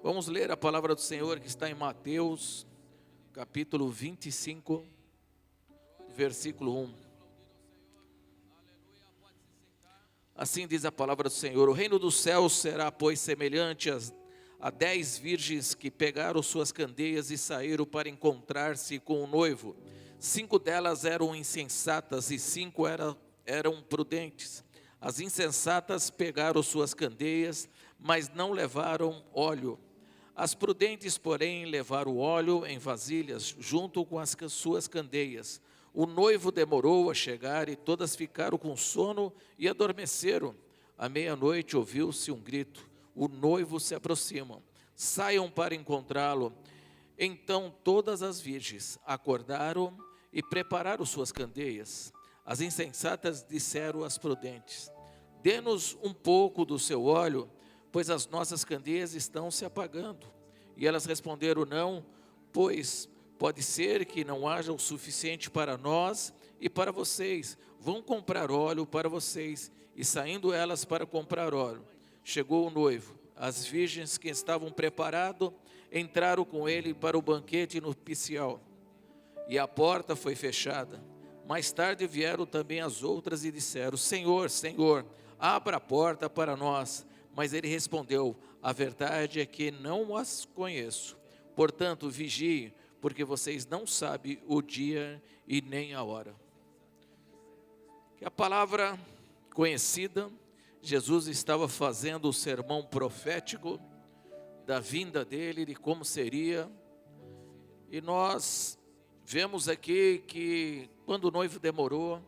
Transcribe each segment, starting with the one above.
Vamos ler a palavra do Senhor que está em Mateus, capítulo 25, versículo 1. Assim diz a palavra do Senhor: o reino dos céus será, pois, semelhante a 10 virgens que pegaram suas candeias e saíram para encontrar-se com o noivo. 5 delas eram insensatas e 5 eram prudentes. As insensatas pegaram suas candeias, mas não levaram óleo. As prudentes, porém, levaram óleo em vasilhas, junto com as suas candeias. O noivo demorou a chegar e todas ficaram com sono e adormeceram. À meia-noite ouviu-se um grito: o noivo se aproxima, saiam para encontrá-lo. Então todas as virgens acordaram e prepararam suas candeias. As insensatas disseram às prudentes: dê-nos um pouco do seu óleo, pois as nossas candeias estão se apagando. E elas responderam: não, pois pode ser que não haja o suficiente para nós e para vocês. Vão comprar óleo para vocês. E saindo elas para comprar óleo, chegou o noivo. As virgens que estavam preparadas entraram com ele para o banquete nupcial. E a porta foi fechada. Mais tarde vieram também as outras e disseram: Senhor, Senhor, abra a porta para nós. Mas ele respondeu: a verdade é que não as conheço. Portanto, vigiem, porque vocês não sabem o dia e nem a hora. Que a palavra conhecida, Jesus estava fazendo o sermão profético da vinda dele, de como seria. E nós vemos aqui que quando o noivo demorou,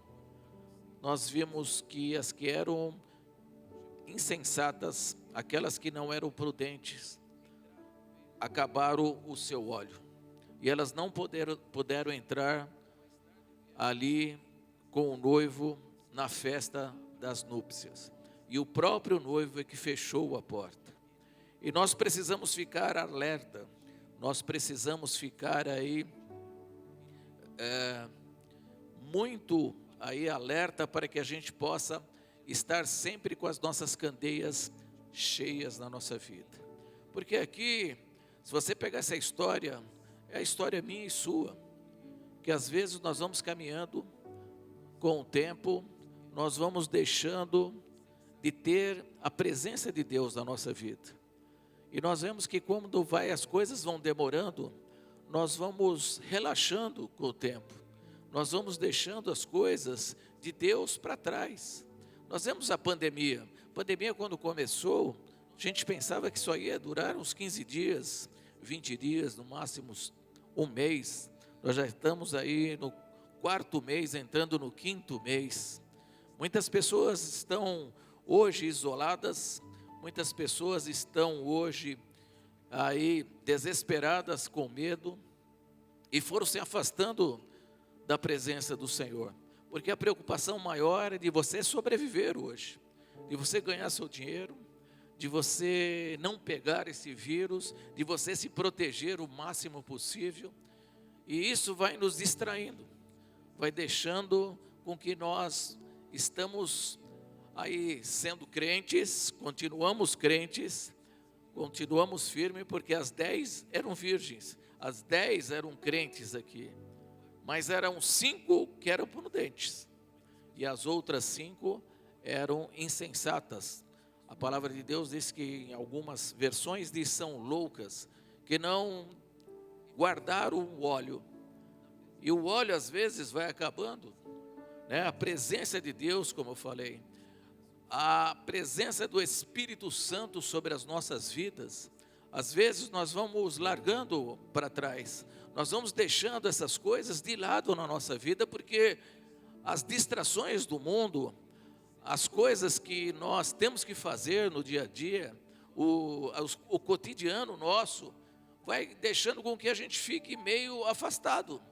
nós vimos que as que eram insensatas, aquelas que não eram prudentes, acabaram o seu óleo. E elas não puderam entrar ali com o noivo na festa das núpcias. E o próprio noivo é que fechou a porta. E nós precisamos ficar alerta. Nós precisamos ficar aí muito aí alerta para que a gente possa estar sempre com as nossas candeias cheias na nossa vida. Porque aqui, se você pegar essa história, é a história minha e sua, que às vezes nós vamos caminhando com o tempo, nós vamos deixando de ter a presença de Deus na nossa vida. E nós vemos que quando as coisas vão demorando, nós vamos relaxando com o tempo. Nós vamos deixando as coisas de Deus para trás. Nós vemos a pandemia. A pandemia, quando começou, a gente pensava que só ia durar uns 15 dias, 20 dias, no máximo um mês. Nós já estamos aí no 4º mês, entrando no 5º mês. Muitas pessoas estão hoje isoladas, muitas pessoas estão hoje aí desesperadas, com medo, e foram se afastando da presença do Senhor. Porque a preocupação maior é de você sobreviver hoje, de você ganhar seu dinheiro, de você não pegar esse vírus, de você se proteger o máximo possível. E isso vai nos distraindo, vai deixando com que nós estamos aí sendo crentes, continuamos firmes, porque as 10 eram virgens, as 10 eram crentes aqui. Mas eram 5 que eram prudentes, e as outras 5 eram insensatas. A palavra de Deus diz que em algumas versões diz são loucas, que não guardaram o óleo. E o óleo às vezes vai acabando, né? A presença de Deus, como eu falei, a presença do Espírito Santo sobre as nossas vidas, às vezes nós vamos largando para trás. Nós vamos deixando essas coisas de lado na nossa vida, porque as distrações do mundo, as coisas que nós temos que fazer no dia a dia, o cotidiano nosso, vai deixando com que a gente fique meio afastado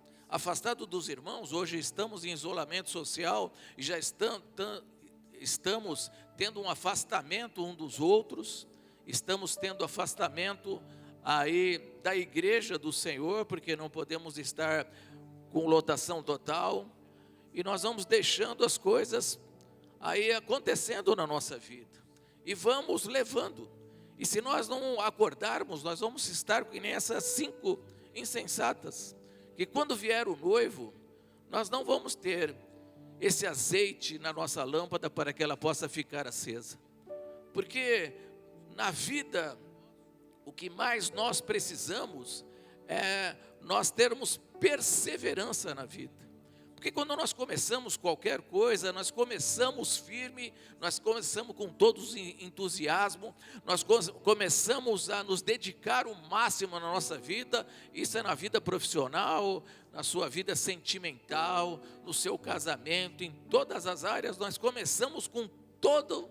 dos irmãos. Hoje estamos em isolamento social e já estamos tendo um afastamento um dos outros, estamos tendo afastamento aí da igreja do Senhor, porque não podemos estar com lotação total, e nós vamos deixando as coisas aí acontecendo na nossa vida, e vamos levando, E se nós não acordarmos, nós vamos estar que nem essas 5 insensatas, que quando vier o noivo, nós não vamos ter esse azeite na nossa lâmpada para que ela possa ficar acesa. Porque na vida, o que mais nós precisamos é nós termos perseverança na vida. Porque quando nós começamos qualquer coisa, nós começamos firme, nós começamos com todo entusiasmo, nós começamos a nos dedicar o máximo na nossa vida. Isso é na vida profissional, na sua vida sentimental, no seu casamento, em todas as áreas. Nós começamos com todo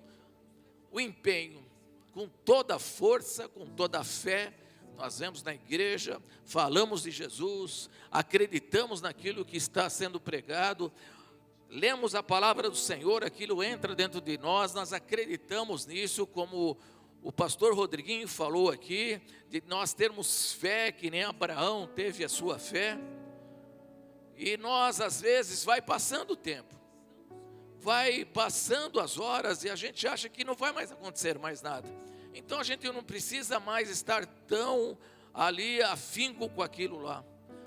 o empenho, com toda a força, com toda a fé. Nós vemos na igreja, falamos de Jesus, acreditamos naquilo que está sendo pregado, lemos a palavra do Senhor, aquilo entra dentro de nós acreditamos nisso, como o pastor Rodriguinho falou aqui, de nós termos fé, que nem Abraão teve a sua fé. E nós, às vezes, vai passando o tempo, vai passando as horas, e a gente acha que não vai mais acontecer mais nada. Então a gente não precisa mais estar tão ali afinco com aquilo lá.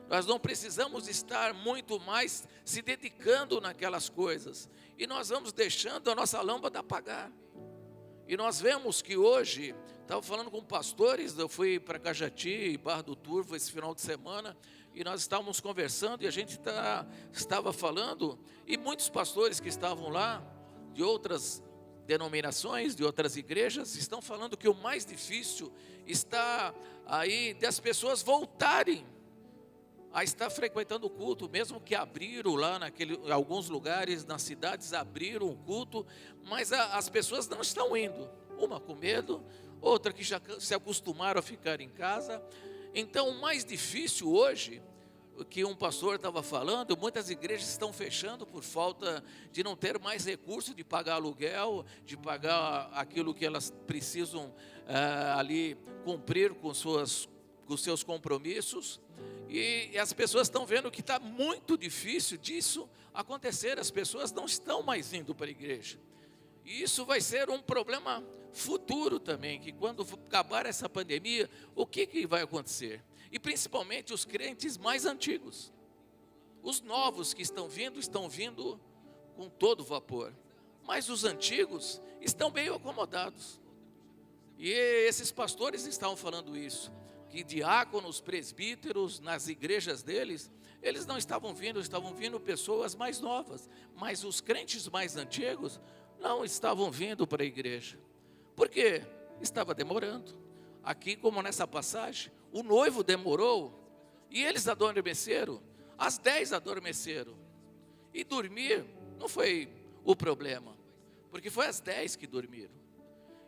Nós não precisamos estar muito mais se dedicando naquelas coisas. E nós vamos deixando a nossa lâmpada apagar. E nós vemos que hoje, estava falando com pastores, eu fui para Cajati e Barra do Turvo esse final de semana, e nós estávamos conversando e a gente estava falando, e muitos pastores que estavam lá, de outras denominações, de outras igrejas, estão falando que o mais difícil está aí das pessoas voltarem a estar frequentando o culto, mesmo que abriram lá em alguns lugares, nas cidades abriram o culto, mas as pessoas não estão indo, uma com medo, outra que já se acostumaram a ficar em casa. Então o mais difícil hoje, o que um pastor estava falando, muitas igrejas estão fechando por falta de não ter mais recurso de pagar aluguel, de pagar aquilo que elas precisam ali cumprir com seus compromissos. E as pessoas estão vendo que está muito difícil disso acontecer, as pessoas não estão mais indo para a igreja. E isso vai ser um problema futuro também, que quando acabar essa pandemia, o que vai acontecer? E principalmente os crentes mais antigos. Os novos que estão vindo com todo vapor. Mas os antigos estão bem acomodados. E esses pastores estavam falando isso, que diáconos, presbíteros, nas igrejas deles, eles não estavam vindo pessoas mais novas. Mas os crentes mais antigos não estavam vindo para a igreja. Por quê? Estava demorando. Aqui, como nessa passagem, o noivo demorou e eles adormeceram. Às 10 adormeceram. E dormir não foi o problema, porque foi às 10 que dormiram.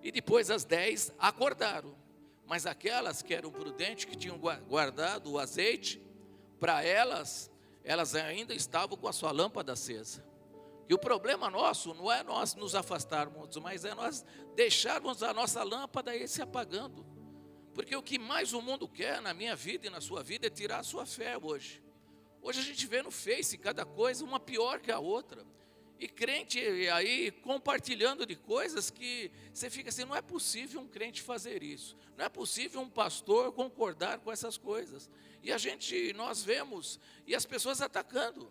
E depois às 10 acordaram. Mas aquelas que eram prudentes, que tinham guardado o azeite, para elas ainda estavam com a sua lâmpada acesa. E o problema nosso não é nós nos afastarmos, mas é nós deixarmos a nossa lâmpada aí se apagando. Porque o que mais o mundo quer na minha vida e na sua vida é tirar a sua fé hoje. Hoje a gente vê no Face cada coisa, uma pior que a outra. E crente aí compartilhando de coisas que você fica assim, não é possível um crente fazer isso. Não é possível um pastor concordar com essas coisas. E nós vemos, e as pessoas atacando.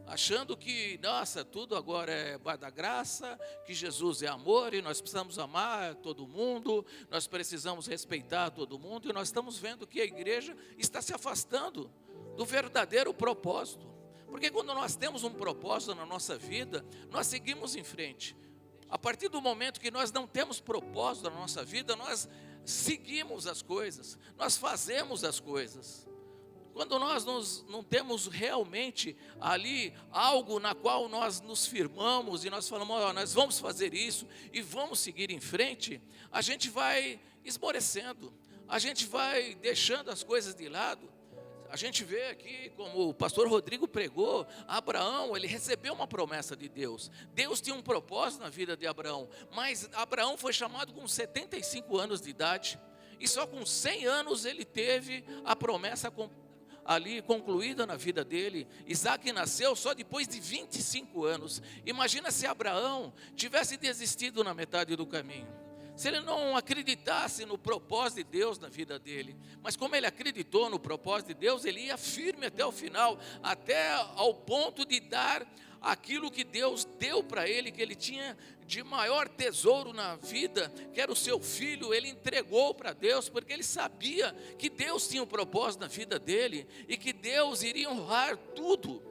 Achando que, nossa, tudo agora é da graça, que Jesus é amor e nós precisamos amar todo mundo, nós precisamos respeitar todo mundo, e nós estamos vendo que a igreja está se afastando do verdadeiro propósito. Porque quando nós temos um propósito na nossa vida, nós seguimos em frente. A partir do momento que nós não temos propósito na nossa vida, nós seguimos as coisas, nós fazemos as coisas. Quando nós não temos realmente ali algo na qual nós nos firmamos e nós falamos, nós vamos fazer isso e vamos seguir em frente, a gente vai esmorecendo, a gente vai deixando as coisas de lado. A gente vê aqui, como o pastor Rodrigo pregou, Abraão, ele recebeu uma promessa de Deus. Deus tinha um propósito na vida de Abraão, mas Abraão foi chamado com 75 anos de idade, e só com 100 anos ele teve a promessa ali concluída na vida dele. Isaac nasceu só depois de 25 anos. Imagina se Abraão tivesse desistido na metade do caminho. se ele não acreditasse no propósito de Deus na vida dele. Mas como ele acreditou no propósito de Deus, ele ia firme até o final, até ao ponto de dar aquilo que Deus deu para ele, que ele tinha de maior tesouro na vida, que era o seu filho. Ele entregou para Deus, porque ele sabia que Deus tinha um propósito na vida dele, e que Deus iria honrar tudo.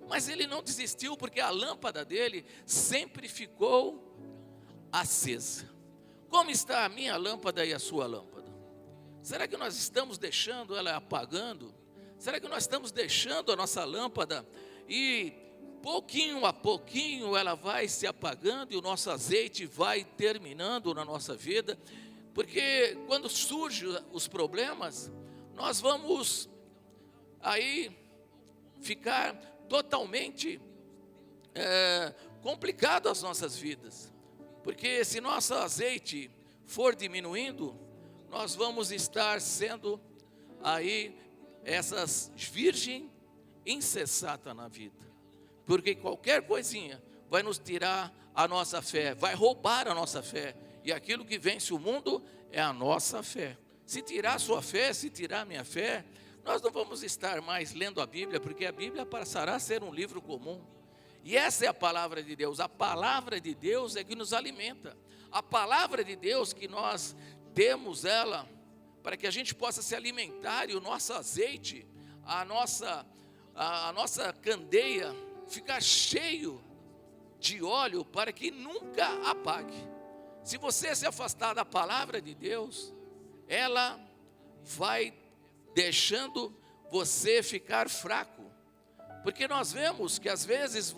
Mas ele não desistiu, porque a lâmpada dele sempre ficou acesa. Como está a minha lâmpada e a sua lâmpada? Será que nós estamos deixando ela apagando? Será que nós estamos deixando a nossa lâmpada e pouquinho a pouquinho ela vai se apagando e o nosso azeite vai terminando na nossa vida? Porque quando surgem os problemas, nós vamos aí ficar totalmente complicado as nossas vidas. Porque se nosso azeite for diminuindo, nós vamos estar sendo aí essas virgem insensata na vida. Porque qualquer coisinha vai nos tirar a nossa fé, vai roubar a nossa fé. E aquilo que vence o mundo é a nossa fé. Se tirar a sua fé, se tirar a minha fé, nós não vamos estar mais lendo a Bíblia, porque a Bíblia passará a ser um livro comum. E essa é a palavra de Deus. A palavra de Deus é que nos alimenta. A palavra de Deus que nós temos ela, para que a gente possa se alimentar e o nosso azeite, a nossa candeia, ficar cheio de óleo, para que nunca apague. Se você se afastar da palavra de Deus, ela vai deixando você ficar fraco. Porque nós vemos que às vezes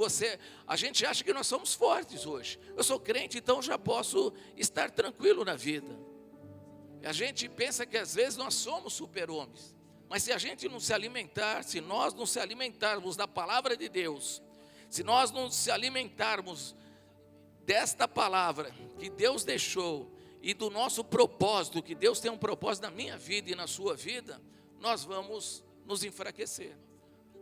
a gente acha que nós somos fortes hoje. Eu sou crente, então já posso estar tranquilo na vida. A gente pensa que às vezes nós somos super-homens. Mas se a gente não se alimentar, se nós não se alimentarmos da palavra de Deus, se nós não se alimentarmos desta palavra que Deus deixou e do nosso propósito, que Deus tem um propósito na minha vida e na sua vida, nós vamos nos enfraquecer.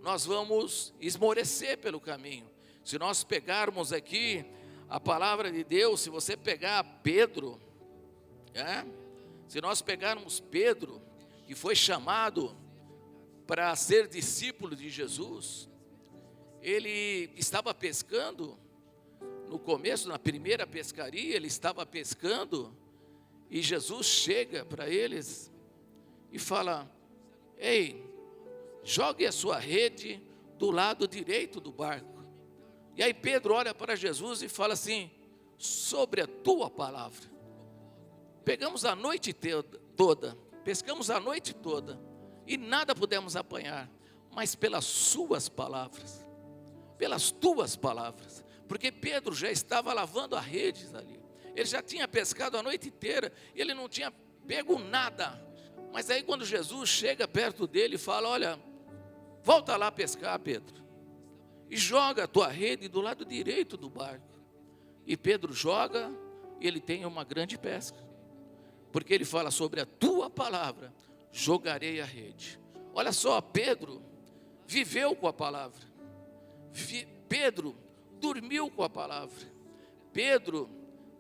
Nós vamos esmorecer pelo caminho. Se nós pegarmos aqui a palavra de Deus, se você pegar Pedro, se nós pegarmos Pedro, que foi chamado para ser discípulo de Jesus, ele estava pescando, no começo, na primeira pescaria, ele estava pescando, e Jesus chega para eles e fala: ei, jogue a sua rede do lado direito do barco. E aí Pedro olha para Jesus e fala assim: sobre a tua palavra. Pegamos a noite toda, pescamos a noite toda, e nada pudemos apanhar, mas pelas suas palavras, pelas tuas palavras. Porque Pedro já estava lavando as redes ali, ele já tinha pescado a noite inteira, ele não tinha pego nada. Mas aí quando Jesus chega perto dele e fala: olha, volta lá pescar, Pedro, e joga a tua rede do lado direito do barco. E Pedro joga, e ele tem uma grande pesca, porque ele fala: sobre a tua palavra jogarei a rede. Olha só, Pedro viveu com a palavra, Pedro dormiu com a palavra, Pedro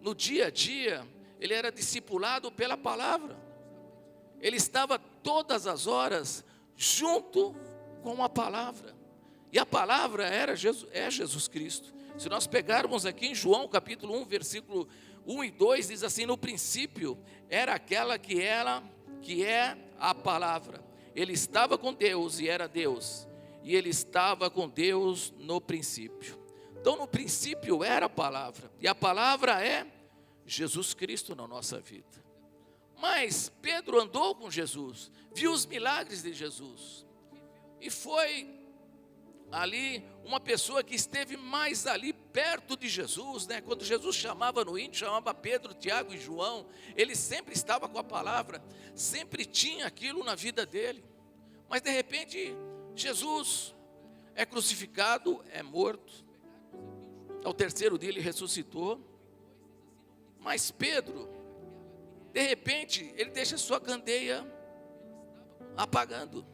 no dia a dia, ele era discipulado pela palavra, ele estava todas as horas junto com a palavra, e a palavra é Jesus Cristo. Se nós pegarmos aqui em João capítulo 1, versículo 1 e 2, diz assim: no princípio era aquela que é a palavra, ele estava com Deus e era Deus, e ele estava com Deus no princípio. Então no princípio era a palavra, e a palavra é Jesus Cristo na nossa vida. Mas Pedro andou com Jesus, viu os milagres de Jesus, e foi ali uma pessoa que esteve mais ali perto de Jesus, né? Quando Jesus chamava no íntimo, chamava Pedro, Tiago e João, ele sempre estava com a palavra, sempre tinha aquilo na vida dele. Mas de repente Jesus é crucificado, é morto, ao terceiro dia ele ressuscitou. Mas Pedro, de repente, ele deixa sua candeia apagando.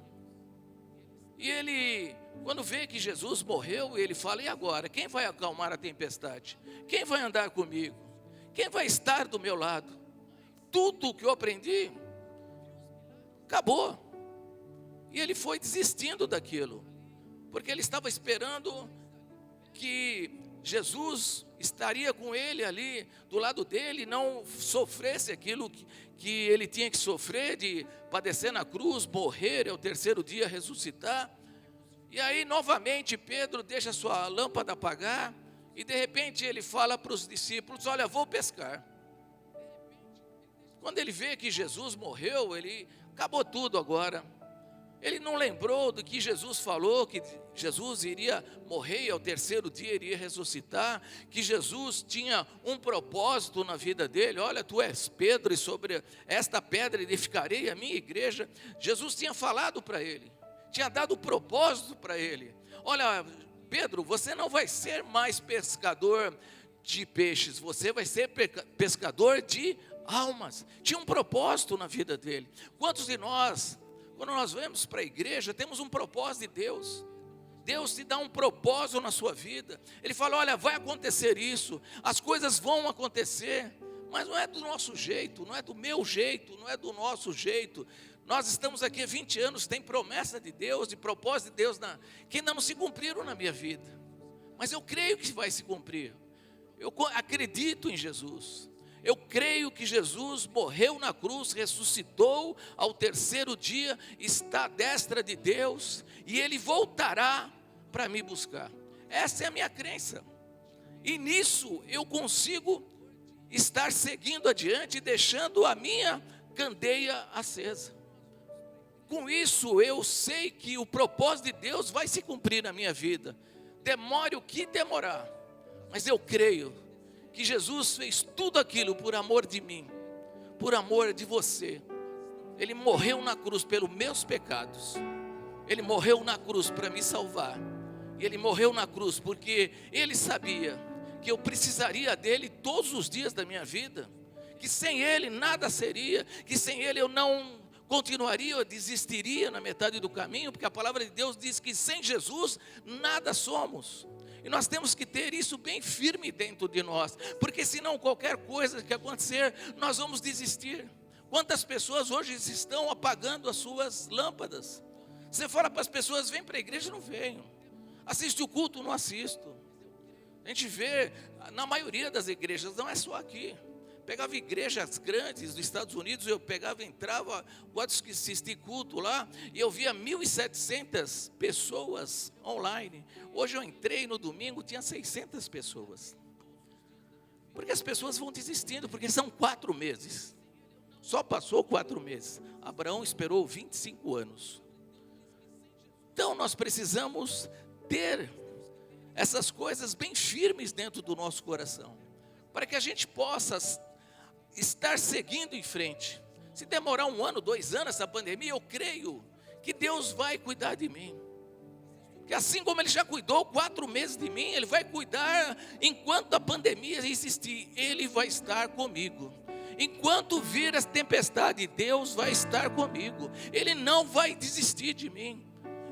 E ele, quando vê que Jesus morreu, ele fala: e agora? Quem vai acalmar a tempestade? Quem vai andar comigo? Quem vai estar do meu lado? tudo que eu aprendi, acabou. E ele foi desistindo daquilo, porque ele estava esperando que Jesus estaria com ele ali, do lado dele, e não sofresse aquilo que ele tinha que sofrer, de padecer na cruz, morrer, e ao terceiro dia ressuscitar. E aí novamente Pedro deixa sua lâmpada apagar, e de repente ele fala para os discípulos: olha, vou pescar. Quando ele vê que Jesus morreu, ele acabou tudo agora. Ele não lembrou do que Jesus falou, que Jesus iria morrer e ao terceiro dia iria ressuscitar, que Jesus tinha um propósito na vida dele. Olha, tu és Pedro, e sobre esta pedra edificarei a minha igreja. Jesus tinha falado para ele, tinha dado propósito para ele. Olha, Pedro, você não vai ser mais pescador de peixes, você vai ser pescador de almas. Tinha um propósito na vida dele. Quantos de nós, quando nós vamos para a igreja, temos um propósito de Deus? Deus te dá um propósito na sua vida. Ele fala: olha, vai acontecer isso, as coisas vão acontecer, mas não é do nosso jeito, não é do meu jeito, não é do nosso jeito. Nós estamos aqui há 20 anos, tem promessa de Deus, de propósito de Deus que ainda não se cumpriram na minha vida, mas eu creio que vai se cumprir. Eu acredito em Jesus. Eu creio que Jesus morreu na cruz, ressuscitou ao terceiro dia, está à destra de Deus, e Ele voltará para me buscar. Essa é a minha crença, e nisso eu consigo estar seguindo adiante, deixando a minha candeia acesa. Com isso eu sei que o propósito de Deus vai se cumprir na minha vida, demore o que demorar, mas eu creio que Jesus fez tudo aquilo por amor de mim, por amor de você. Ele morreu na cruz pelos meus pecados, Ele morreu na cruz para me salvar, e Ele morreu na cruz porque Ele sabia que eu precisaria dEle todos os dias da minha vida, que sem Ele nada seria, que sem Ele eu não continuaria, eu desistiria na metade do caminho, porque a palavra de Deus diz que sem Jesus nada somos. E nós temos que ter isso bem firme dentro de nós, porque senão qualquer coisa que acontecer, nós vamos desistir. Quantas pessoas hoje estão apagando as suas lâmpadas? Você fala para as pessoas: vem para a igreja, não venho. Assiste o culto, não assisto. A gente vê, na maioria das igrejas, não é só aqui. Pegava igrejas grandes dos Estados Unidos, eu pegava, entrava, gosto de assistir culto lá, e eu via 1.700 pessoas online. Hoje eu entrei no domingo, tinha 600 pessoas. Porque as pessoas vão desistindo, porque são 4 meses. Só passou 4 meses. Abraão esperou 25 anos. Então nós precisamos ter essas coisas bem firmes dentro do nosso coração, para que a gente possa estar seguindo em frente. Se demorar 1 ano, 2 anos essa pandemia, eu creio que Deus vai cuidar de mim. Que assim como Ele já cuidou 4 meses de mim, Ele vai cuidar enquanto a pandemia existir. Ele vai estar comigo. Enquanto vir as tempestades, Deus vai estar comigo. Ele não vai desistir de mim.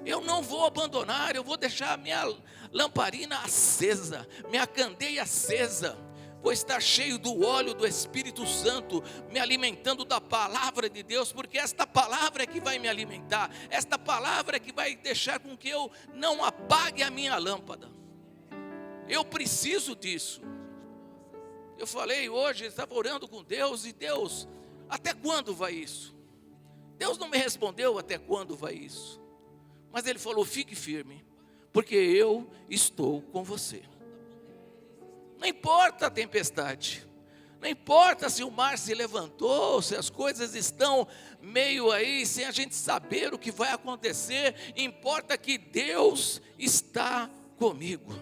Eu não vou abandonar, eu vou deixar a minha lamparina acesa, minha candeia acesa. Vou estar cheio do óleo do Espírito Santo, me alimentando da palavra de Deus, porque esta palavra é que vai me alimentar, esta palavra é que vai deixar com que eu não apague a minha lâmpada. Eu preciso disso. Eu falei hoje, estava orando com Deus, e Deus, até quando vai isso? Deus não me respondeu até quando vai isso, mas Ele falou: fique firme, porque eu estou com você. Não importa a tempestade, não importa se o mar se levantou, se as coisas estão meio aí, sem a gente saber o que vai acontecer, importa que Deus está comigo.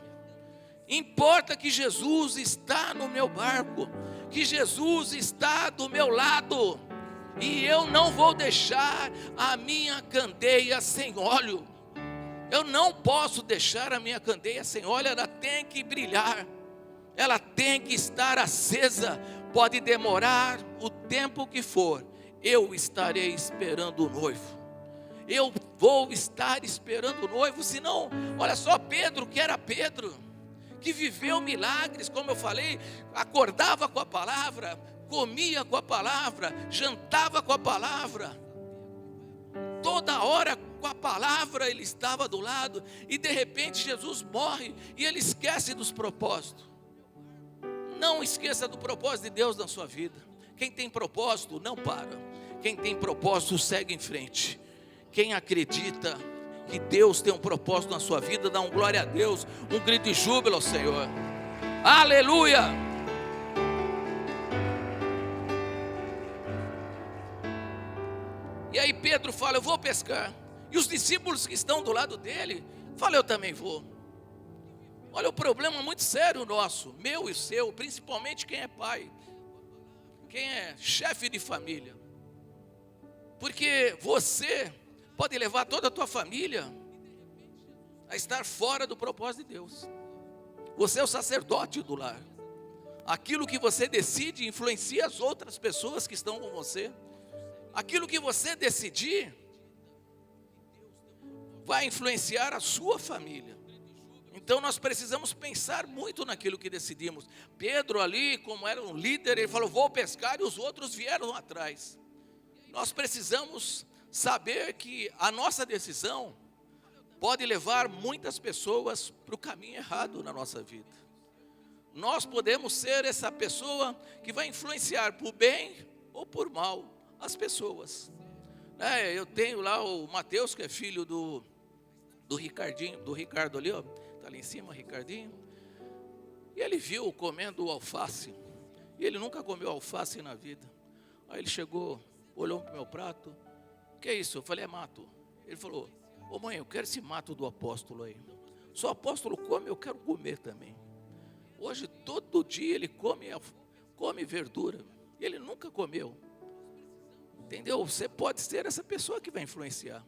Importa que Jesus está no meu barco, que Jesus está do meu lado, e eu não vou deixar a minha candeia sem óleo. Eu não posso deixar a minha candeia sem óleo, ela tem que brilhar. Ela tem que estar acesa. Pode demorar o tempo que for, eu estarei esperando o noivo. Eu vou estar esperando o noivo. Senão, olha só, Pedro, que era Pedro, que viveu milagres, como eu falei, acordava com a palavra, comia com a palavra, jantava com a palavra, toda hora com a palavra ele estava do lado, e de repente Jesus morre e ele esquece dos propósitos. Não esqueça do propósito de Deus na sua vida. Quem tem propósito não para, quem tem propósito segue em frente. Quem acredita que Deus tem um propósito na sua vida, dá um glória a Deus, um grito de júbilo ao Senhor. Aleluia! E aí Pedro fala, eu vou pescar. E os discípulos que estão do lado dele, falam, eu também vou. Olha o problema muito sério nosso, meu e seu, principalmente quem é pai, quem é chefe de família. Porque você pode levar toda a tua família a estar fora do propósito de Deus. Você é o sacerdote do lar. Aquilo que você decide influencia as outras pessoas que estão com você. Aquilo que você decidir vai influenciar a sua família. Então nós precisamos pensar muito naquilo que decidimos. Pedro ali, como era um líder, ele falou, vou pescar, e os outros vieram atrás. Nós precisamos saber que a nossa decisão pode levar muitas pessoas para o caminho errado na nossa vida. Nós podemos ser essa pessoa que vai influenciar por bem ou por mal as pessoas. Eu tenho lá o Mateus, que é filho do Ricardinho, do Ricardo ali, ó, está ali em cima, Ricardinho. E ele viu comendo alface, e ele nunca comeu alface na vida. Aí ele chegou, olhou para o meu prato, o que é isso? Eu falei, é mato. Ele falou, ô mãe, eu quero esse mato do apóstolo aí. Se o apóstolo come, eu quero comer também. Hoje, todo dia ele come verdura, e ele nunca comeu. Entendeu? Você pode ser essa pessoa que vai influenciar.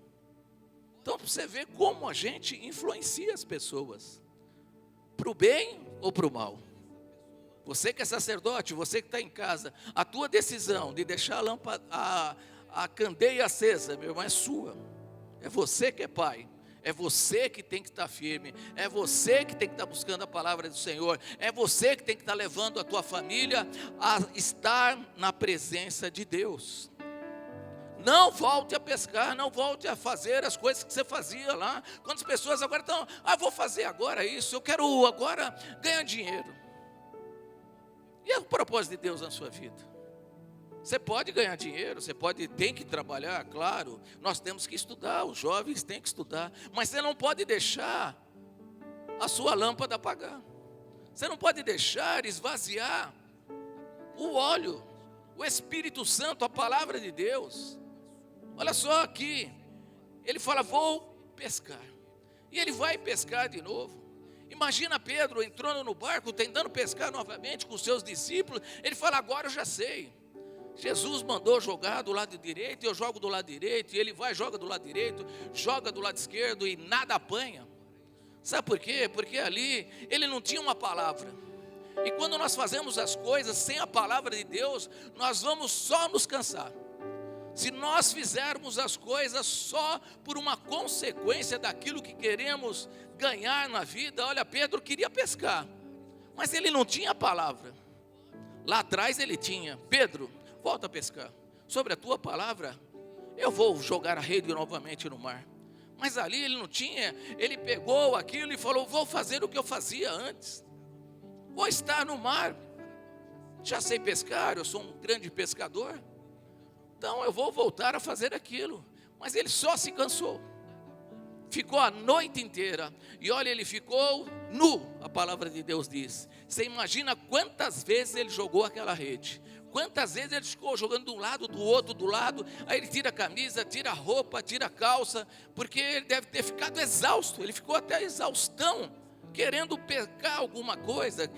Então, você vê como a gente influencia as pessoas, para o bem ou para o mal. Você que é sacerdote, você que está em casa, a tua decisão de deixar a candeia acesa, meu irmão, é sua. É você que é pai. É você que tem que estar firme. É você que tem que estar buscando a palavra do Senhor. É você que tem que estar levando a tua família a estar na presença de Deus. Não volte a pescar, não volte a fazer as coisas que você fazia lá. Quantas pessoas agora estão, vou fazer agora isso, eu quero agora ganhar dinheiro. E é o propósito de Deus na sua vida? Você pode ganhar dinheiro, tem que trabalhar, claro. Nós temos que estudar, os jovens têm que estudar. Mas você não pode deixar a sua lâmpada apagar. Você não pode deixar esvaziar o óleo, o Espírito Santo, a palavra de Deus. Olha só aqui, ele fala, vou pescar. E ele vai pescar de novo. Imagina Pedro entrando no barco, tentando pescar novamente com os seus discípulos. Ele fala, agora eu já sei. Jesus mandou jogar do lado direito, eu jogo do lado direito. E ele vai, joga do lado direito, joga do lado esquerdo e nada apanha. Sabe por quê? Porque ali ele não tinha uma palavra. E quando nós fazemos as coisas sem a palavra de Deus, nós vamos só nos cansar. Se nós fizermos as coisas só por uma consequência daquilo que queremos ganhar na vida, olha, Pedro queria pescar, mas ele não tinha a palavra. Lá atrás ele tinha, Pedro, volta a pescar, sobre a tua palavra, eu vou jogar a rede novamente no mar. Mas ali ele não tinha, ele pegou aquilo e falou, vou fazer o que eu fazia antes, vou estar no mar, já sei pescar, eu sou um grande pescador, então eu vou voltar a fazer aquilo. Mas ele só se cansou, ficou a noite inteira, e olha, ele ficou nu, a palavra de Deus diz. Você imagina quantas vezes ele jogou aquela rede, quantas vezes ele ficou jogando de um lado, do outro, do lado, aí ele tira a camisa, tira a roupa, tira a calça, porque ele deve ter ficado exausto, ele ficou até exaustão, querendo pescar alguma coisa,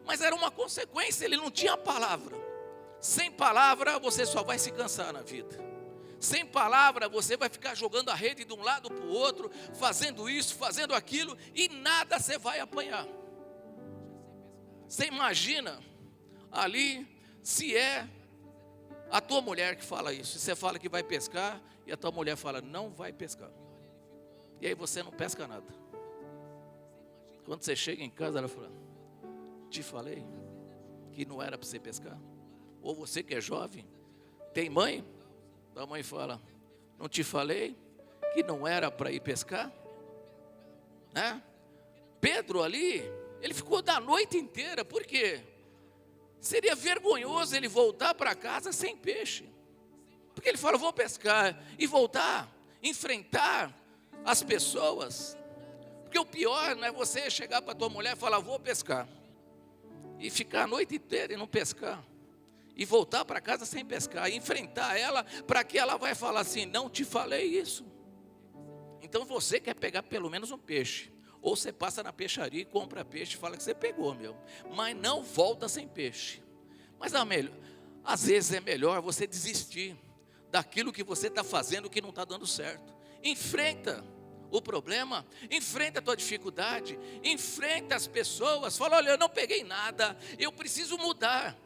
mas era uma consequência, ele não tinha palavra. Sem palavra você só vai se cansar na vida. Sem palavra você vai ficar jogando a rede de um lado para o outro, fazendo isso, fazendo aquilo, e nada você vai apanhar. Você imagina ali, se é a tua mulher que fala isso, você fala que vai pescar, e a tua mulher fala, não vai pescar. E aí você não pesca nada. Quando você chega em casa, ela fala, te falei que não era para você pescar? Ou você que é jovem, tem mãe? A mãe fala, não te falei que não era para ir pescar? Né? Pedro ali, ele ficou da noite inteira, por quê? Seria vergonhoso ele voltar para casa sem peixe. Porque ele fala, vou pescar e voltar, enfrentar as pessoas. Porque o pior não é você chegar para tua mulher e falar, vou pescar. E ficar a noite inteira e não pescar. E voltar para casa sem pescar. E enfrentar ela para que ela vai falar assim, não te falei isso. Então você quer pegar pelo menos um peixe. Ou você passa na peixaria e compra peixe e fala que você pegou, meu. Mas não volta sem peixe. Mas às vezes é melhor você desistir daquilo que você está fazendo que não está dando certo. Enfrenta o problema, enfrenta a tua dificuldade, enfrenta as pessoas. Fala, olha, eu não peguei nada, eu preciso mudar.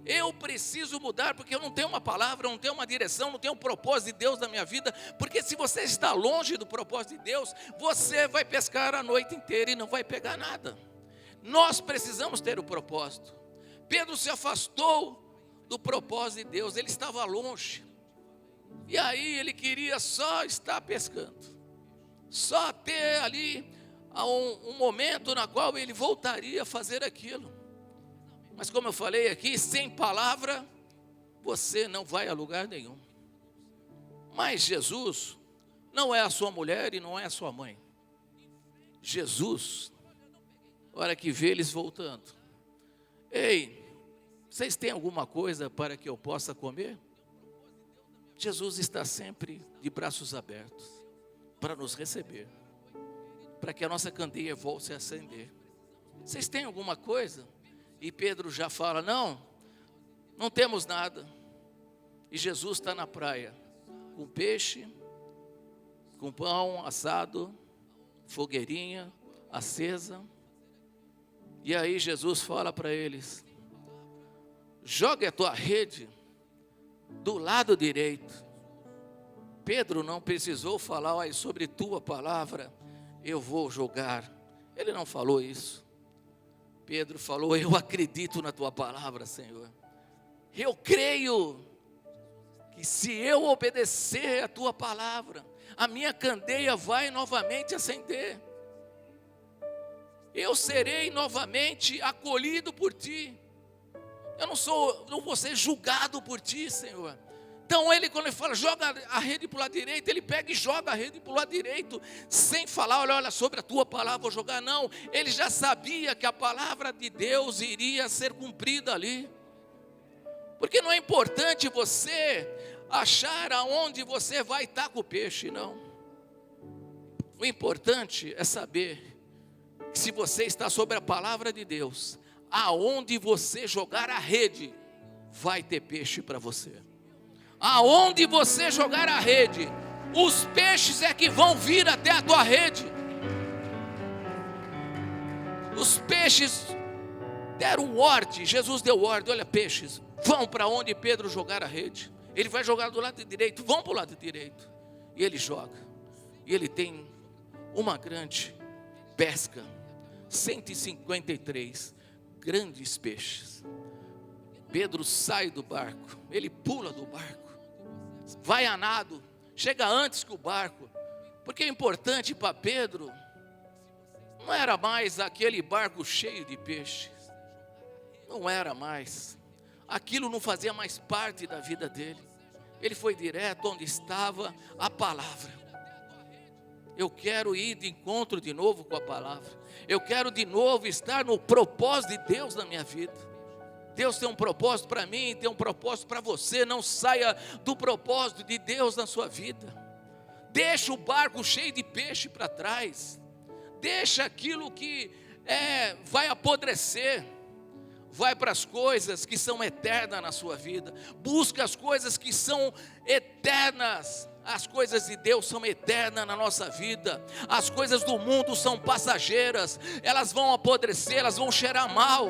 Eu preciso mudar porque eu não tenho uma palavra, não tenho uma direção, não tenho um propósito de Deus na minha vida. Porque se você está longe do propósito de Deus, você vai pescar a noite inteira e não vai pegar nada. Nós precisamos ter o propósito. Pedro se afastou do propósito de Deus, ele estava longe. E aí ele queria só estar pescando. Só ter ali um momento na qual ele voltaria a fazer aquilo. Mas como eu falei aqui, sem palavra, você não vai a lugar nenhum. Mas Jesus não é a sua mulher e não é a sua mãe. Jesus, a hora que vê eles voltando. Ei, vocês têm alguma coisa para que eu possa comer? Jesus está sempre de braços abertos para nos receber. Para que a nossa candeia volte a acender. Vocês têm alguma coisa? E Pedro já fala, não temos nada. E Jesus está na praia, com peixe, com pão assado, fogueirinha acesa. E aí Jesus fala para eles, jogue a tua rede do lado direito. Pedro não precisou falar, sobre tua palavra eu vou jogar. Ele não falou isso. Pedro falou, eu acredito na tua palavra, Senhor. Eu creio que se eu obedecer a tua palavra, a minha candeia vai novamente acender. Eu serei novamente acolhido por ti. Eu não vou ser julgado por ti, Senhor. Então quando ele fala, joga a rede para o lado direito, ele pega e joga a rede para o lado direito, sem falar, olha, sobre a tua palavra vou jogar, não. Ele já sabia que a palavra de Deus iria ser cumprida ali. Porque não é importante você achar aonde você vai estar com o peixe, não. O importante é saber que se você está sobre a palavra de Deus, aonde você jogar a rede, vai ter peixe para você. Aonde você jogar a rede, os peixes é que vão vir até a tua rede. Os peixes deram ordem, Jesus deu ordem, olha, peixes, vão para onde Pedro jogar a rede. Ele vai jogar do lado direito, vão para o lado direito. E ele joga, e ele tem uma grande pesca, 153 grandes peixes. Pedro sai do barco, ele pula do barco, vai a nado, chega antes que o barco, porque é importante para Pedro, não era mais aquele barco cheio de peixes, não era mais, aquilo não fazia mais parte da vida dele, ele foi direto onde estava a palavra. Eu quero ir de encontro de novo com a palavra, eu quero de novo estar no propósito de Deus na minha vida. Deus tem um propósito para mim, tem um propósito para você. Não saia do propósito de Deus na sua vida. Deixa o barco cheio de peixe para trás. Deixa aquilo que vai apodrecer. Vai para as coisas que são eternas na sua vida. Busca as coisas que são eternas. As coisas de Deus são eternas na nossa vida. As coisas do mundo são passageiras. Elas vão apodrecer, elas vão cheirar mal.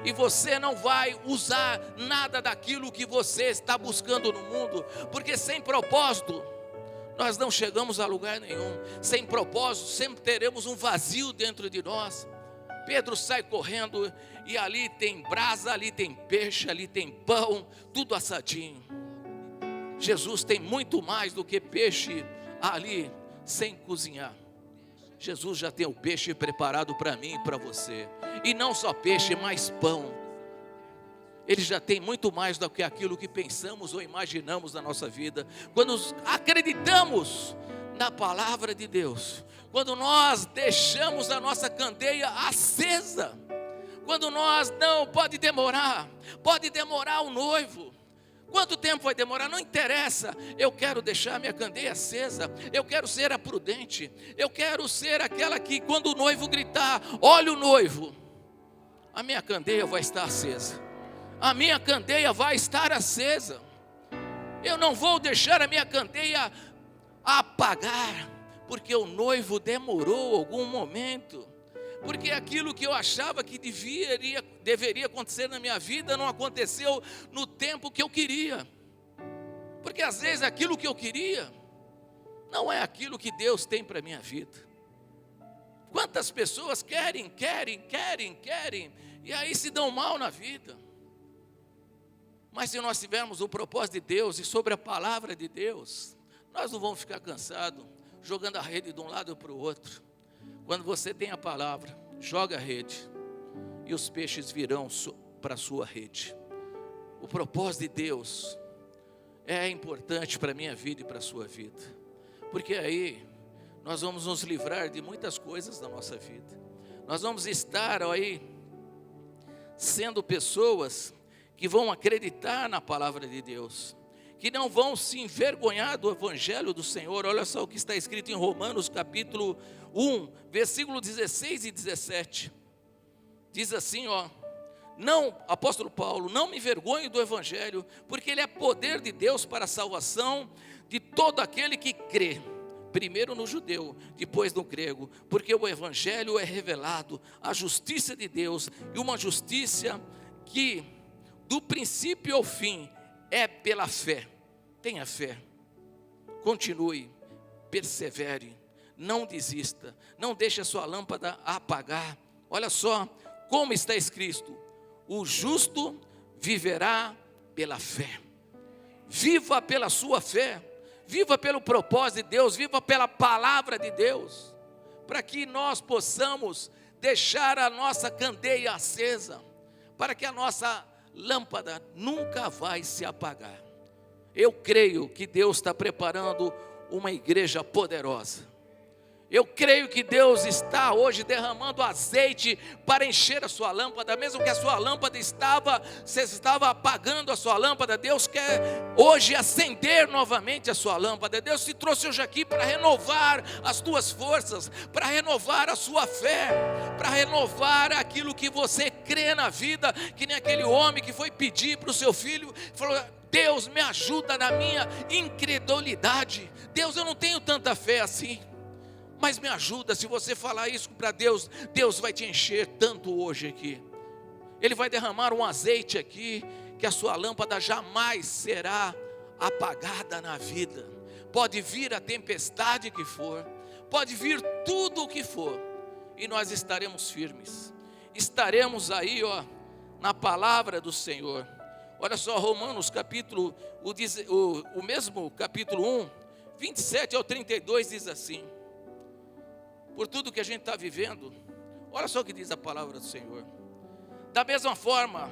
E você não vai usar nada daquilo que você está buscando no mundo. Porque sem propósito, nós não chegamos a lugar nenhum. Sem propósito, sempre teremos um vazio dentro de nós. Pedro sai correndo e ali tem brasa, ali tem peixe, ali tem pão, tudo assadinho. Jesus tem muito mais do que peixe ali sem cozinhar. Jesus já tem o peixe preparado para mim e para você. E não só peixe, mas pão. Ele já tem muito mais do que aquilo que pensamos ou imaginamos na nossa vida. Quando acreditamos na palavra de Deus, quando nós deixamos a nossa candeia acesa, quando nós pode demorar o noivo. Quanto tempo vai demorar? Não interessa, eu quero deixar minha candeia acesa, eu quero ser a prudente, eu quero ser aquela que quando o noivo gritar, olha o noivo, a minha candeia vai estar acesa, a minha candeia vai estar acesa, eu não vou deixar a minha candeia apagar, porque o noivo demorou algum momento, porque aquilo que eu achava que deveria acontecer na minha vida não aconteceu no tempo que eu queria. Porque às vezes aquilo que eu queria não é aquilo que Deus tem para a minha vida. Quantas pessoas querem, e aí se dão mal na vida. Mas se nós tivermos o propósito de Deus e sobre a palavra de Deus, nós não vamos ficar cansados, jogando a rede de um lado para o outro. Quando você tem a palavra, joga a rede e os peixes virão para a sua rede. O propósito de Deus é importante para a minha vida e para a sua vida, porque aí nós vamos nos livrar de muitas coisas da nossa vida. Nós vamos estar aí sendo pessoas que vão acreditar na palavra de Deus, que não vão se envergonhar do evangelho do Senhor. Olha só o que está escrito em Romanos capítulo 1, versículo 16 e 17. Diz assim, não, apóstolo Paulo, não me envergonho do evangelho, porque ele é poder de Deus para a salvação de todo aquele que crê, primeiro no judeu, depois no grego, porque o evangelho é revelado, a justiça de Deus, e uma justiça que do princípio ao fim é pela fé. Tenha fé, continue, persevere, não desista, não deixe a sua lâmpada apagar. Olha só como está escrito: o justo viverá pela fé. Viva pela sua fé, viva pelo propósito de Deus, viva pela palavra de Deus, para que nós possamos deixar a nossa candeia acesa, para que a nossa lâmpada nunca vai se apagar. Eu creio que Deus está preparando uma igreja poderosa. Eu creio que Deus está hoje derramando azeite para encher a sua lâmpada, mesmo que a sua lâmpada você estava apagando a sua lâmpada, Deus quer hoje acender novamente a sua lâmpada. Deus te trouxe hoje aqui para renovar as tuas forças, para renovar a sua fé, para renovar aquilo que você crê na vida, que nem aquele homem que foi pedir para o seu filho, falou: Deus, me ajuda na minha incredulidade. Deus, eu não tenho tanta fé assim, mas me ajuda. Se você falar isso para Deus, Deus vai te encher tanto hoje aqui. Ele vai derramar um azeite aqui, que a sua lâmpada jamais será apagada na vida. Pode vir a tempestade que for, pode vir tudo o que for, e nós estaremos firmes. Estaremos aí, na palavra do Senhor. Olha só, Romanos capítulo, o mesmo capítulo 1, 27 ao 32 diz assim: por tudo que a gente está vivendo, olha só o que diz a palavra do Senhor. Da mesma forma,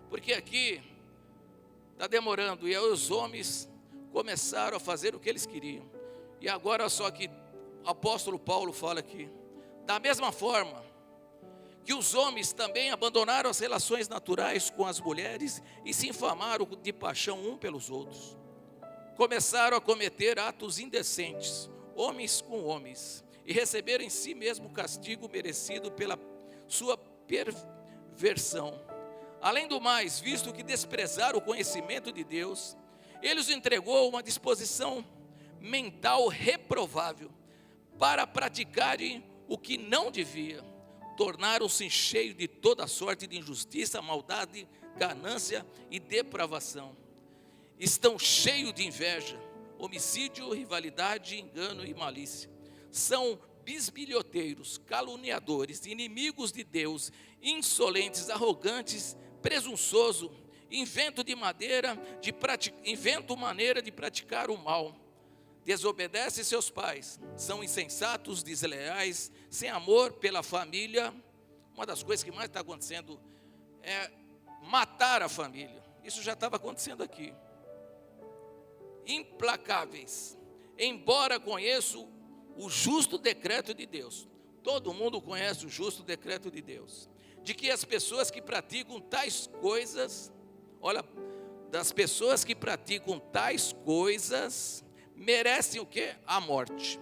porque aqui está demorando, e aí os homens começaram a fazer o que eles queriam. E agora olha só que o apóstolo Paulo fala aqui: da mesma forma que os homens também abandonaram as relações naturais com as mulheres e se inflamaram de paixão um pelos outros. Começaram a cometer atos indecentes, homens com homens, e receberam em si mesmo o castigo merecido pela sua perversão. Além do mais, visto que desprezaram o conhecimento de Deus, Ele os entregou a uma disposição mental reprovável para praticarem o que não devia. Tornaram-se cheios de toda sorte de injustiça, maldade, ganância e depravação. Estão cheios de inveja, homicídio, rivalidade, engano e malícia. São bisbilhoteiros, caluniadores, inimigos de Deus, insolentes, arrogantes, presunçosos, inventam maneira de praticar o mal, desobedecem seus pais, são insensatos, desleais, sem amor pela família. Uma das coisas que mais está acontecendo é matar a família. Isso já estava acontecendo aqui. Implacáveis, embora conheço o justo decreto de Deus. Todo mundo conhece o justo decreto de Deus, de que as pessoas que praticam tais coisas, olha, das pessoas que praticam tais coisas, merecem o quê? A morte.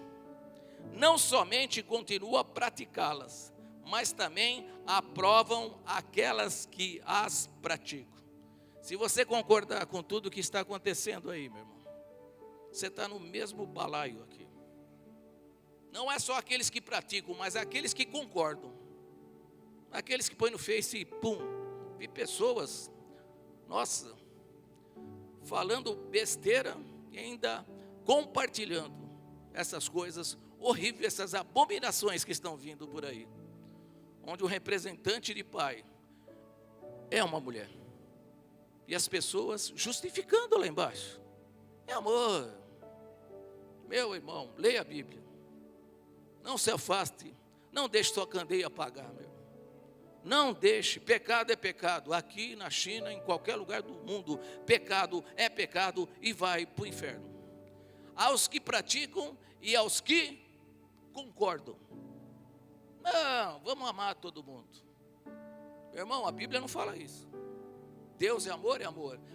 Não somente continuam a praticá-las, mas também aprovam aquelas que as praticam. Se você concordar com tudo que está acontecendo aí, meu irmão, você está no mesmo balaio aqui. Não é só aqueles que praticam, mas aqueles que concordam. Aqueles que põem no Face e pum. Vi pessoas, nossa, falando besteira e ainda compartilhando essas coisas horríveis, essas abominações que estão vindo por aí. Onde o representante de pai é uma mulher. E as pessoas justificando lá embaixo. Meu amor, meu irmão, leia a Bíblia. Não se afaste, não deixe sua candeia apagar, meu. Não deixe, pecado é pecado. Aqui na China, em qualquer lugar do mundo, pecado é pecado e vai para o inferno. Aos que praticam e aos que concordam. Não, vamos amar todo mundo. Meu irmão, a Bíblia não fala isso. Deus é amor,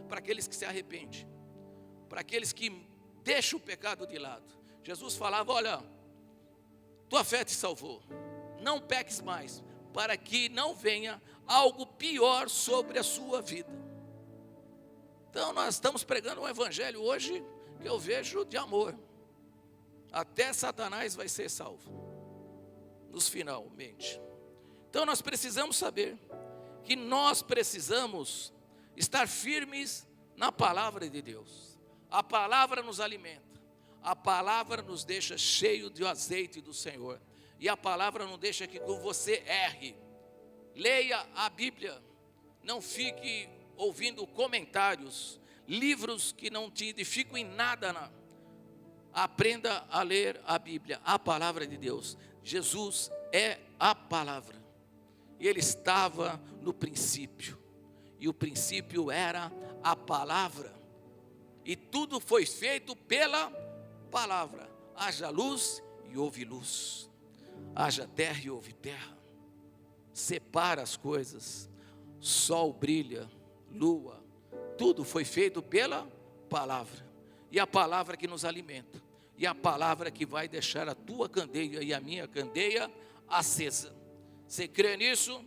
para aqueles que se arrependem, para aqueles que deixam o pecado de lado. Jesus falava, olha, tua fé te salvou, não peques mais, para que não venha algo pior sobre a sua vida. Então nós estamos pregando um evangelho hoje, que eu vejo de amor. Até Satanás vai ser salvo, nos finalmente. Então nós precisamos saber, que nós precisamos estar firmes na palavra de Deus. A palavra nos alimenta, a palavra nos deixa cheio de azeite do Senhor, e a palavra não deixa que você erre. Leia a Bíblia, não fique ouvindo comentários, livros que não te edificam em nada. Aprenda a ler a Bíblia, a palavra de Deus. Jesus é a palavra, e Ele estava no princípio, e o princípio era a palavra, e tudo foi feito pela palavra. Haja luz e houve luz, haja terra e houve terra. Separa as coisas, sol brilha, lua, tudo foi feito pela palavra, e a palavra que nos alimenta, e a palavra que vai deixar a tua candeia e a minha candeia acesa. Você crê nisso?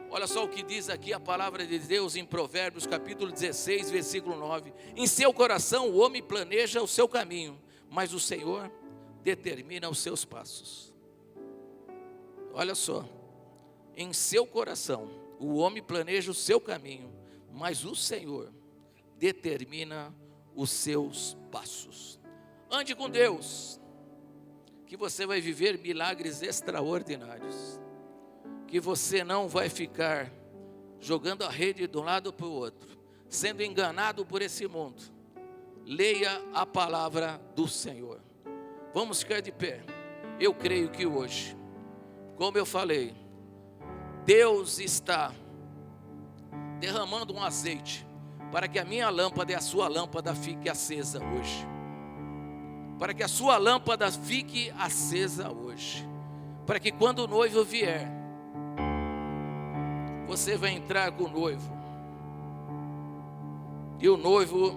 Olha só o que diz aqui a palavra de Deus em Provérbios capítulo 16, versículo 9. Em seu coração o homem planeja o seu caminho, mas o Senhor determina os seus passos. Olha só, em seu coração o homem planeja o seu caminho, mas o Senhor determina os seus passos. Ande com Deus, que você vai viver milagres extraordinários, que você não vai ficar jogando a rede de um lado para o outro, sendo enganado por esse mundo. Leia a palavra do Senhor. Vamos ficar de pé. Eu creio que hoje, como eu falei, Deus está derramando um azeite para que a minha lâmpada e a sua lâmpada fique acesa hoje. Para que a sua lâmpada fique acesa hoje. Para que quando o noivo vier, você vai entrar com o noivo. E o noivo,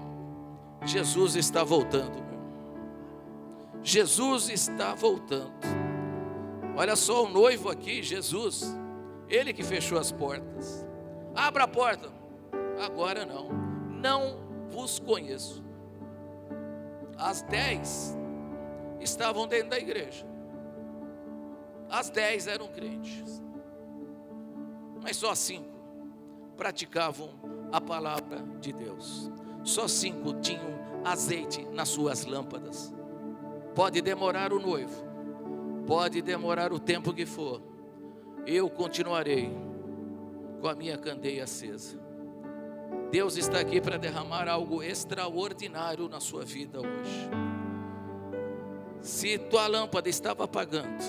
Jesus está voltando. Jesus está voltando. Olha só o noivo aqui, Jesus. Ele que fechou as portas. Abra a porta. Agora não. Não vos conheço. As 10 estavam dentro da igreja. As 10 eram crentes. Mas só 5 praticavam a palavra de Deus. Só 5 tinham azeite nas suas lâmpadas. Pode demorar o noivo, Pode demorar o tempo que for, eu continuarei com a minha candeia acesa. Deus está aqui para derramar algo extraordinário na sua vida hoje. Se tua lâmpada estava apagando,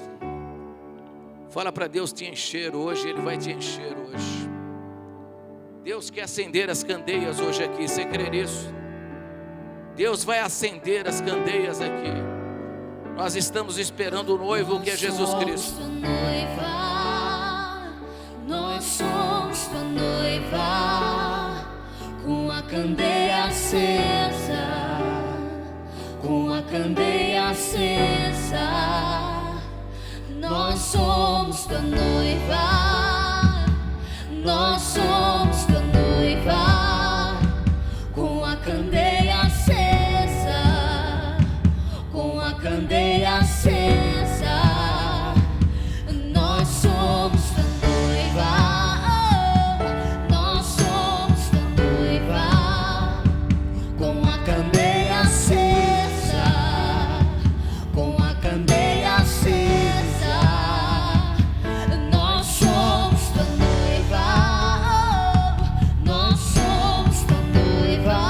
fala para Deus te encher hoje, Ele vai te encher hoje. Deus quer acender as candeias hoje aqui, você crê nisso? Deus vai acender as candeias aqui. Nós estamos esperando o noivo, que é Jesus Cristo. Nós somos tua noiva, com a candeia acesa, com a candeia acesa. Nós somos tua noiva, nós somos tua noiva, com a candeia acesa, com a candeia acesa. Nós somos tua noiva, nós somos tua noiva, com a candeia acesa, com a candeia acesa. Nós somos tua noiva, nós somos tua noiva,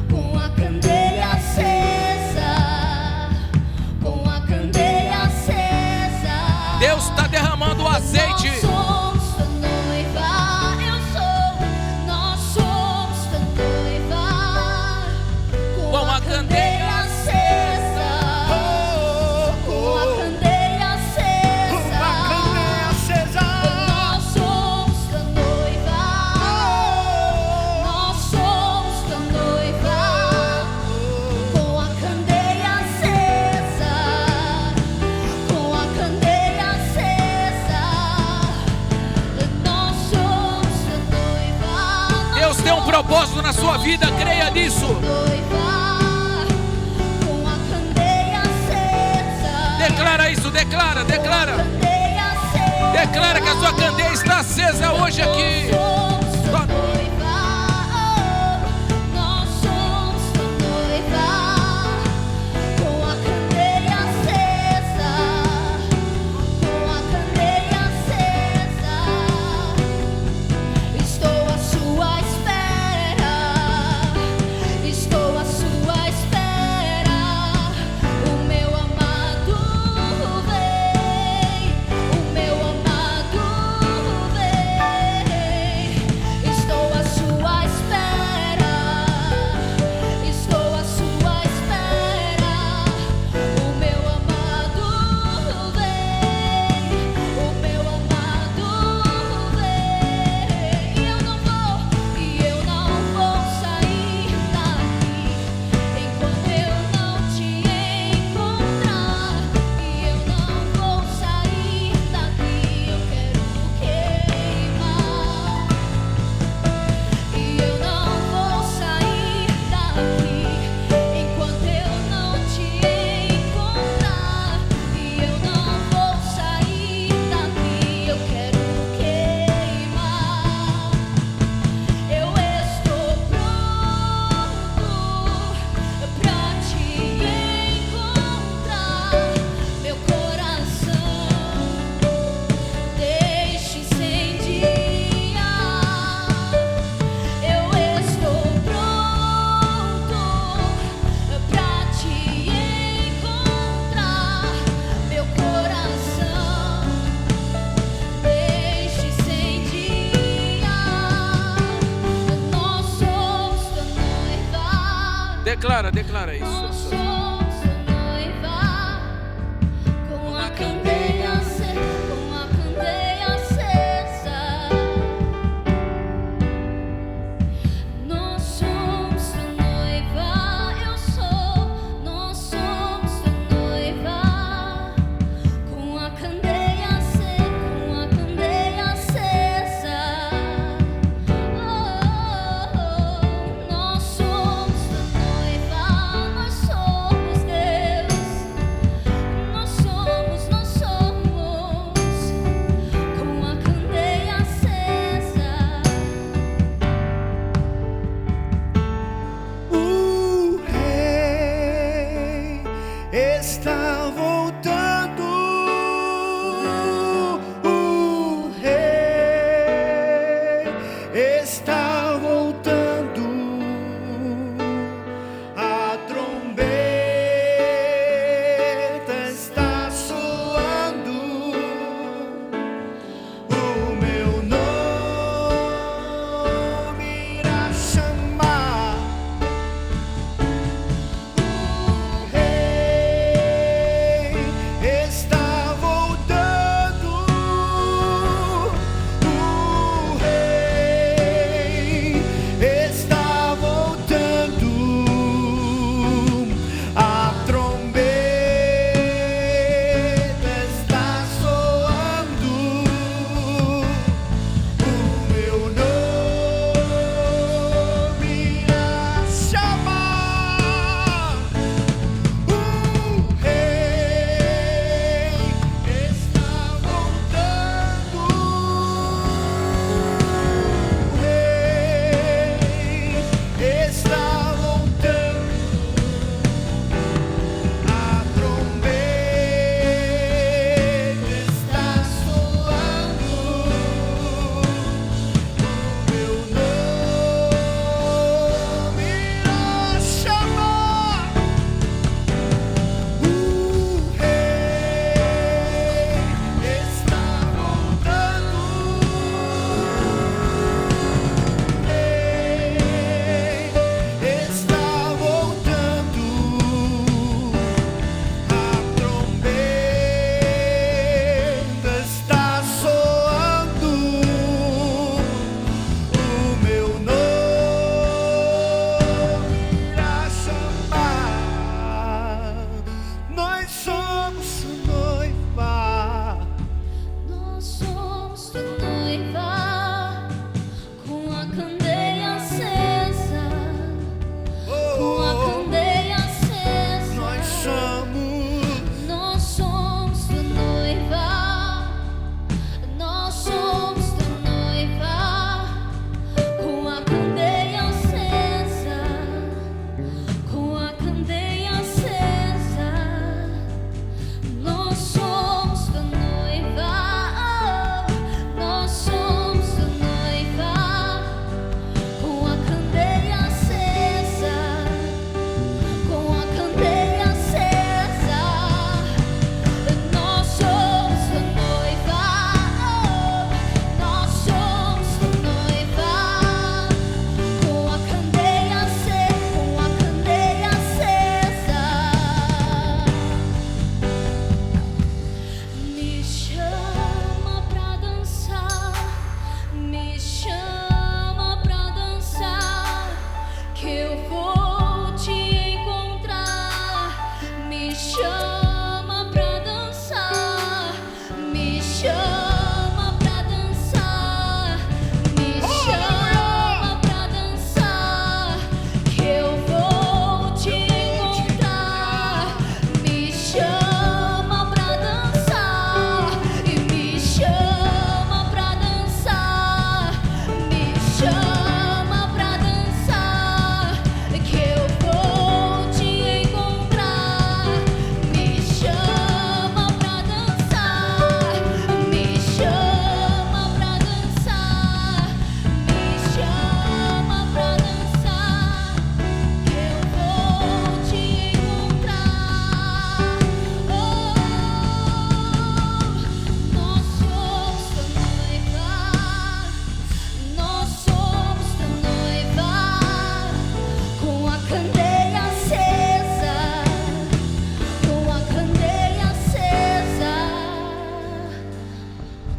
com a candeia acesa, com a candeia acesa. Deus está derramando o azeite. Nós somos tua noiva, eu sou. Nós somos tua noiva, com a candeia acesa, com a candeia acesa. Nós somos tua noiva, nós somos tua noiva, com a candeia acesa, com a candeia acesa. Nós somos tua noiva, Deus tem um propósito na sua vida, creia nisso. noiva, com a candeia acesa. Declara isso, declara. Candeia acesa. Declara que a sua candeia está acesa hoje aqui. Nós somos tua noiva, nós somos tua noiva, com a candeia acesa, com a candeia acesa. Estou à sua espera, estou à sua espera. O meu amado vem, o meu amado vem. Estou à sua espera, estou à sua espera. O meu amado vem, o meu amado vem. E eu não vou sair daqui enquanto eu não te encontrar. E eu não vou sair daqui, eu quero queimar. E eu não vou sair daqui enquanto eu não te encontrar. E eu não vou sair daqui, eu quero queimar. Eu estou pronto pra te encontrar. Meu coração deixa incendiar. Eu estou pronto pra te encontrar. Meu coração deixa incendiar. Nós somos tua noiva, Declara isso. nós somos tua noiva, com a candeia acesa, com a candeia acesa. Nós somos tua noiva, eu sou. Nós somos tua noiva, com a candeia acesa, com a candeia acesa. Nós somos tua noiva, nós somos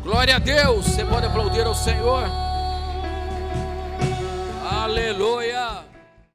Glória a Deus. Você pode aplaudir ao Senhor. Aleluia.